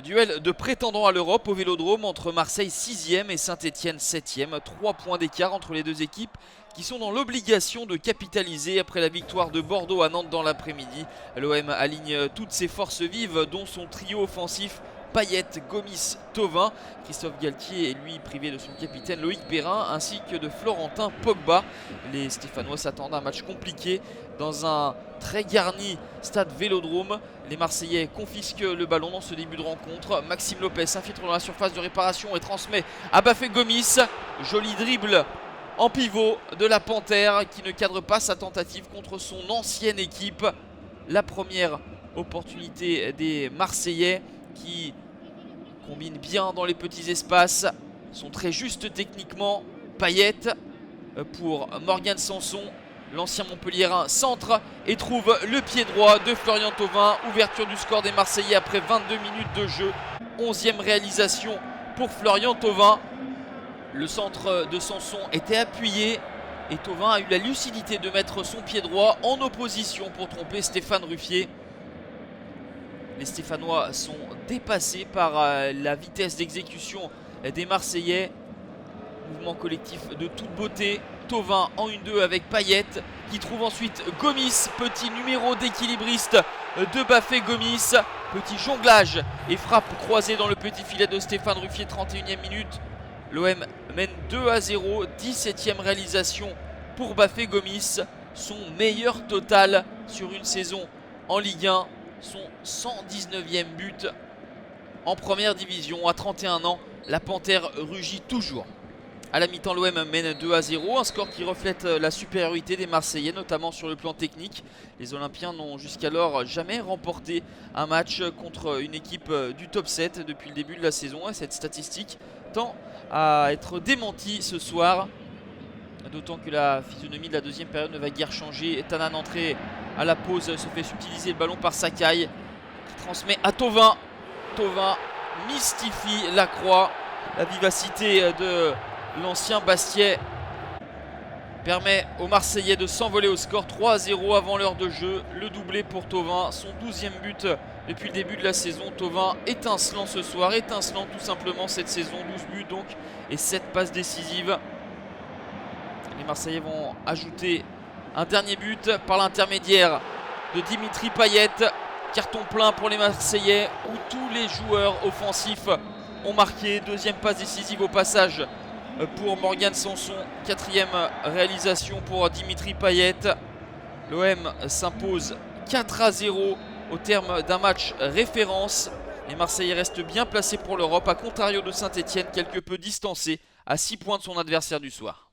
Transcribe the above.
Duel de prétendants à l'Europe au Vélodrome entre Marseille 6e et Saint-Etienne 7e. 3 points d'écart entre les deux équipes qui sont dans l'obligation de capitaliser après la victoire de Bordeaux à Nantes dans l'après-midi. L'OM aligne toutes ses forces vives dont son trio offensif Payet, Gomis, Thauvin. Christophe Galtier est lui privé de son capitaine Loïc Perrin ainsi que de Florentin Pogba. Les Stéphanois s'attendent à un match compliqué dans un très garni stade Vélodrome. Les Marseillais confisquent le ballon dans ce début de rencontre. Maxime Lopez s'infiltre dans la surface de réparation et transmet à Bafé Gomis. Joli dribble en pivot de la Panthère qui ne cadre pas sa tentative contre son ancienne équipe. La première opportunité des Marseillais qui combinent bien dans les petits espaces, sont très justes techniquement. Payet pour Morgan Sanson, l'ancien Montpelliérain centre et trouve le pied droit de Florian Thauvin. Ouverture du score des Marseillais après 22 minutes de jeu. 11e réalisation pour Florian Thauvin. Le centre de Sanson était appuyé et Thauvin a eu la lucidité de mettre son pied droit en opposition pour tromper Stéphane Ruffier. Les Stéphanois sont dépassés par la vitesse d'exécution des Marseillais. Mouvement collectif de toute beauté. Thauvin en 1-2 avec Payet qui trouve ensuite Gomis. Petit numéro d'équilibriste de Bafé Gomis. Petit jonglage et frappe croisée dans le petit filet de Stéphane Ruffier. 31e minute. L'OM mène 2-0. 17e réalisation pour Bafé Gomis. Son meilleur total sur une saison en Ligue 1. Son 119e but en première division. À 31 ans, la Panthère rugit toujours. À la mi-temps, l'OM mène 2-0, un score qui reflète la supériorité des Marseillais, notamment sur le plan technique. Les Olympiens n'ont jusqu'alors jamais remporté un match contre une équipe du top 7 depuis le début de la saison. Et cette statistique tend à être démentie ce soir. D'autant que la physionomie de la deuxième période ne va guère changer. Tanan entré à la pause se fait subtiliser le ballon par Sakai qui transmet à Thauvin. Thauvin mystifie la croix. La vivacité de l'ancien Bastiais permet aux Marseillais de s'envoler au score. 3-0 avant l'heure de jeu. Le doublé pour Thauvin, son 12e but depuis le début de la saison. Thauvin étincelant ce soir, étincelant tout simplement cette saison. 12 buts donc et 7 passes décisives. Les Marseillais vont ajouter un dernier but par l'intermédiaire de Dimitri Payet. Carton plein pour les Marseillais où tous les joueurs offensifs ont marqué. Deuxième passe décisive au passage pour Morgan Sanson. 4e réalisation pour Dimitri Payet. L'OM s'impose 4-0 au terme d'un match référence. Les Marseillais restent bien placés pour l'Europe, à contrario de Saint-Etienne, quelque peu distancé à 6 points de son adversaire du soir.